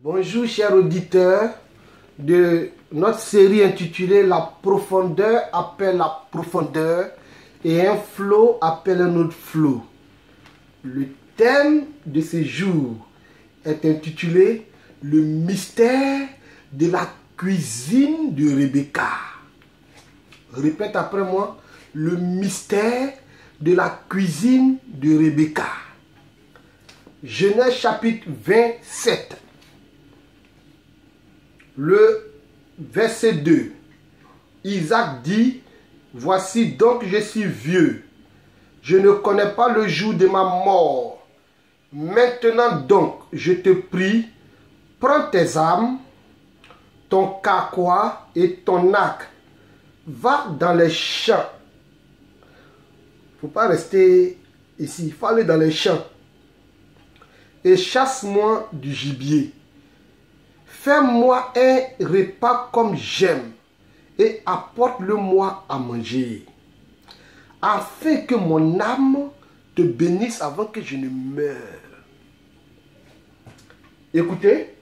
Bonjour chers auditeurs de notre série intitulée La profondeur appelle la profondeur et un flot appelle un autre flot. Le thème de ce jour est intitulé Le mystère de la cuisine de Rebecca. Répète après moi, le mystère de la cuisine de Rebecca. Genèse chapitre 27. Le verset 2. Isaac dit, voici donc je suis vieux. Je ne connais pas le jour de ma mort. Maintenant donc, je te prie, prends tes armes, ton carquois et ton arc. Va dans les champs. Il ne faut pas rester ici, il faut aller dans les champs. Et chasse-moi du gibier. Fais-moi un repas comme j'aime et apporte-le-moi à manger, afin que mon âme te bénisse avant que je ne meure. Écoutez,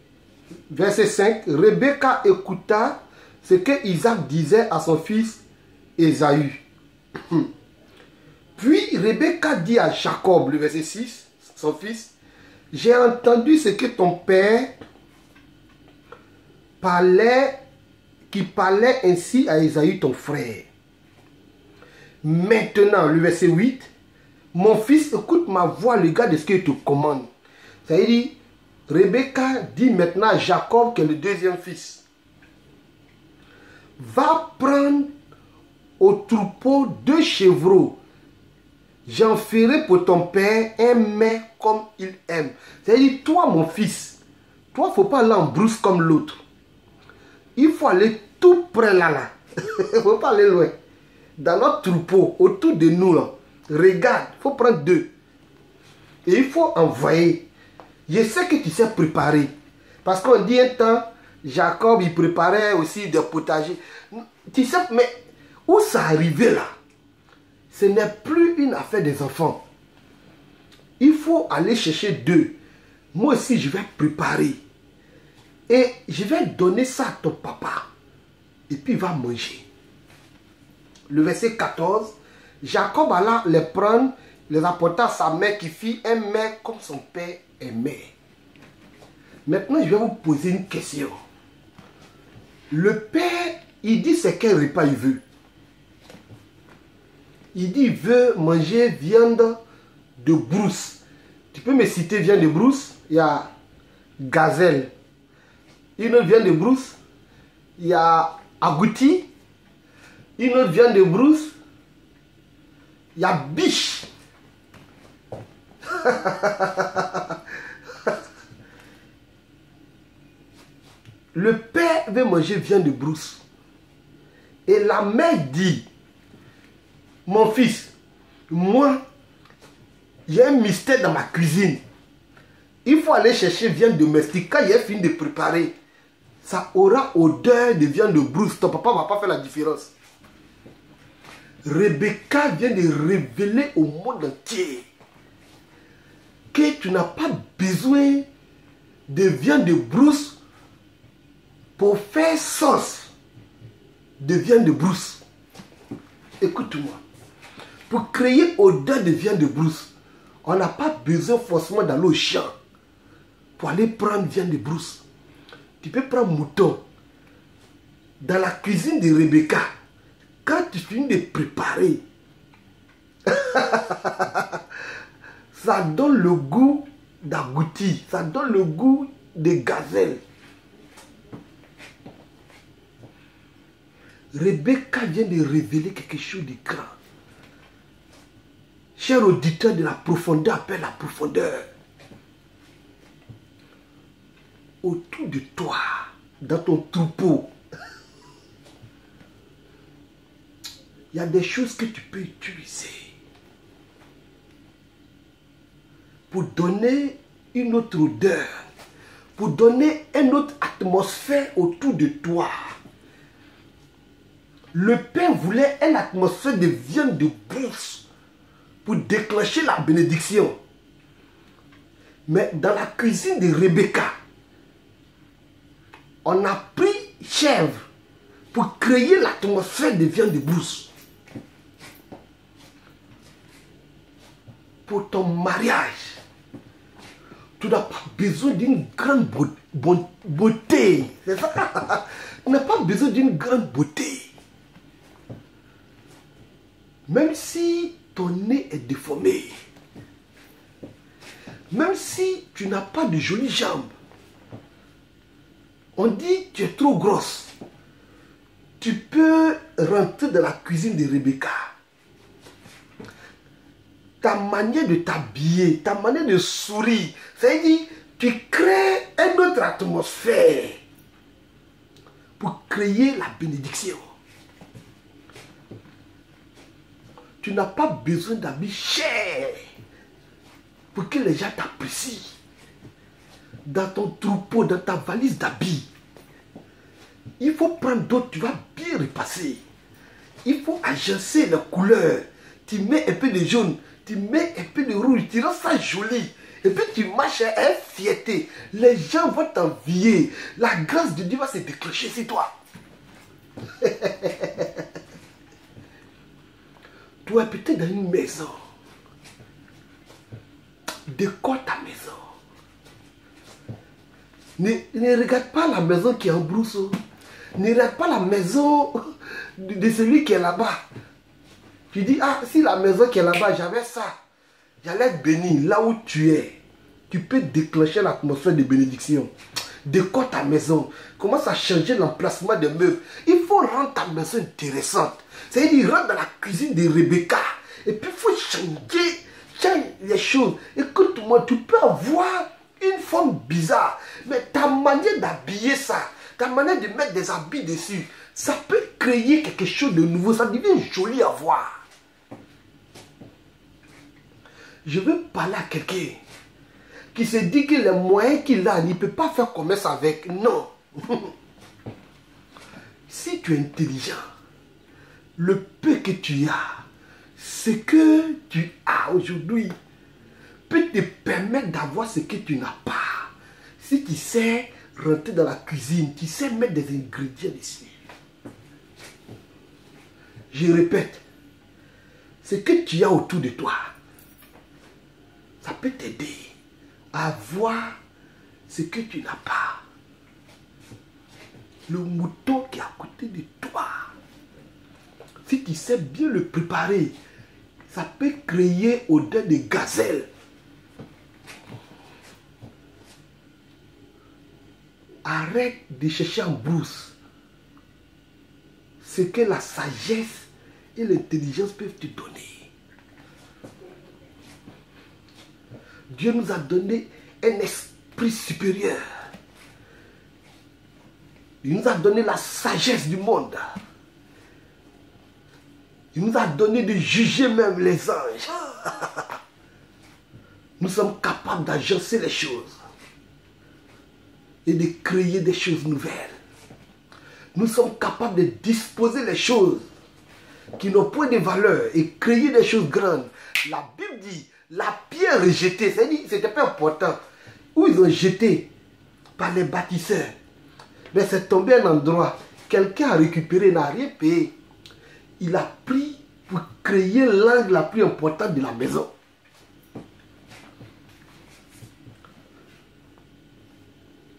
verset 5, Rebecca écouta ce que Isaac disait à son fils Ésaü. Puis Rebecca dit à Jacob, le verset 6, son fils, j'ai entendu ce que ton père qui parlait ainsi à Ésaü ton frère. Maintenant, le verset 8, mon fils, écoute ma voix, regarde ce qu'il te commande. Ça veut dire, Rebecca dit maintenant à Jacob, qui est le deuxième fils, va prendre au troupeau 2 chevreaux. J'en ferai pour ton père un mets comme il aime. C'est-à-dire, toi, mon fils, toi, il ne faut pas aller en brousse comme l'autre. Il faut aller tout près là. Il ne faut pas aller loin. Dans notre troupeau, autour de nous, là, regarde, il faut prendre 2. Et il faut envoyer. Je sais que tu sais préparer. Parce qu'on dit un temps, Jacob, il préparait aussi des potagers. Tu sais, mais où ça arrivait là? Ce n'est plus une affaire des enfants. Il faut aller chercher 2. Moi aussi, je vais préparer. Et je vais donner ça à ton papa. Et puis il va manger. Le verset 14. Jacob alla les prendre, les apporta à sa mère qui fit un mets comme son père aimait. Maintenant, je vais vous poser une question. Le père, il dit c'est quel repas il veut. Il dit il veut manger viande de brousse. Tu peux me citer viande de brousse? Il y a gazelle. Une autre viande de brousse, il y a agouti. Une autre viande de brousse, il y a biche. Le père veut manger viande de brousse. Et la mère dit, mon fils, moi, j'ai un mystère dans ma cuisine. Il faut aller chercher viande domestique. Quand il est fini de préparer, ça aura odeur de viande de brousse. Ton papa ne va pas faire la différence. Rebecca vient de révéler au monde entier que tu n'as pas besoin de viande de brousse pour faire sauce de viande de brousse. Écoute-moi. Pour créer odeur de viande de brousse, on n'a pas besoin forcément d'aller au champ pour aller prendre viande de brousse. Tu peux prendre mouton. Dans la cuisine de Rebecca, quand tu finis de préparer, ça donne le goût d'agouti, ça donne le goût de gazelle. Rebecca vient de révéler quelque chose de grand. Cher auditeur de la profondeur, appelle la profondeur. Autour de toi, dans ton troupeau, il y a des choses que tu peux utiliser pour donner une autre odeur, pour donner une autre atmosphère autour de toi. Le Père voulait une atmosphère de viande de brousse pour déclencher la bénédiction. Mais dans la cuisine de Rebecca, On a pris chèvre pour créer l'atmosphère de viande de brousse. Pour ton mariage, tu n'as pas besoin d'une grande beauté. C'est ça. Tu n'as pas besoin d'une grande beauté. Même si ton nez est déformé, même si tu n'as pas de jolies jambes, on dit que tu es trop grosse, tu peux rentrer dans la cuisine de Rebecca. Ta manière de t'habiller, ta manière de sourire, c'est-à-dire tu crées une autre atmosphère pour créer la bénédiction. Tu n'as pas besoin d'habits chers pour que les gens t'apprécient. Dans ton troupeau, dans ta valise d'habits, il faut prendre d'autres, tu vas bien repasser. Il faut agencer les couleurs. Tu mets un peu de jaune, tu mets un peu de rouge, tu rends ça joli. Et puis tu marches à fierté. Les gens vont t'envier. La grâce de Dieu va se déclencher sur toi. Tu es peut-être dans une maison. Décore ta maison. Ne regarde pas la maison qui est en brousse. Ne regarde pas la maison de celui qui est là-bas. Tu dis, ah, si la maison qui est là-bas, j'avais ça. J'allais être béni. Là où tu es, tu peux déclencher l'atmosphère de bénédiction. Décore ta maison. Commence à changer l'emplacement des meubles. Il faut rendre ta maison intéressante. C'est-à-dire, rentre dans la cuisine de Rebecca. Et puis, il faut changer les choses. Écoute-moi, tu peux avoir une forme bizarre. Mais ta manière d'habiller ça, ta manière de mettre des habits dessus, ça peut créer quelque chose de nouveau. Ça devient joli à voir. Je veux parler à quelqu'un qui se dit que les moyens qu'il a, il ne peut pas faire commerce avec. Non. Si tu es intelligent, le peu que tu as, ce que tu as aujourd'hui, peut te permettre d'avoir ce que tu n'as pas. Si tu sais rentrer dans la cuisine, tu sais mettre des ingrédients dessus. Je répète, ce que tu as autour de toi, ça peut t'aider à avoir ce que tu n'as pas. Le mouton qui est à côté de toi, si tu sais bien le préparer, ça peut créer odeur de gazelle. Arrête de chercher en brousse ce que la sagesse et l'intelligence peuvent te donner. Dieu nous a donné un esprit supérieur. Il nous a donné la sagesse du monde. Il nous a donné de juger même les anges. Nous sommes capables d'agencer les choses et de créer des choses nouvelles. Nous sommes capables de disposer les choses qui n'ont point de valeur et créer des choses grandes. La Bible dit, la pierre rejetée, c'est-à-dire c'était pas important, où ils ont jeté par les bâtisseurs. Mais c'est tombé à un endroit, quelqu'un a récupéré, n'a rien payé. Il a pris pour créer l'angle la plus importante de la maison.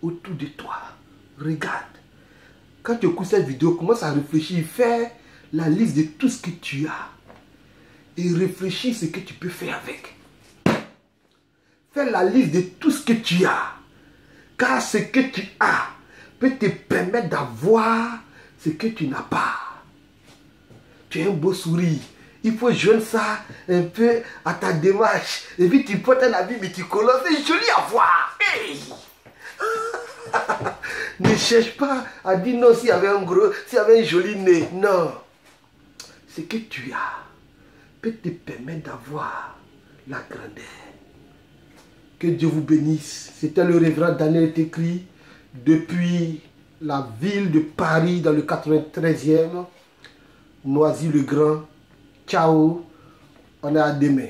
Autour de toi, regarde. Quand tu écoutes cette vidéo, commence à réfléchir, fais la liste de tout ce que tu as et réfléchis ce que tu peux faire avec. Fais la liste de tout ce que tu as, car ce que tu as peut te permettre d'avoir ce que tu n'as pas. Tu as un beau sourire, il faut joindre ça un peu à ta démarche, et puis tu portes un habit multicolore, c'est joli à voir. Hey! Ne cherche pas à dire non s'il y avait un joli nez. Non. Ce que tu as peut te permettre d'avoir la grandeur. Que Dieu vous bénisse. C'était le révérend Daniel Tekri depuis la ville de Paris dans le 93e. Noisy-le-Grand. Ciao. On est à demain.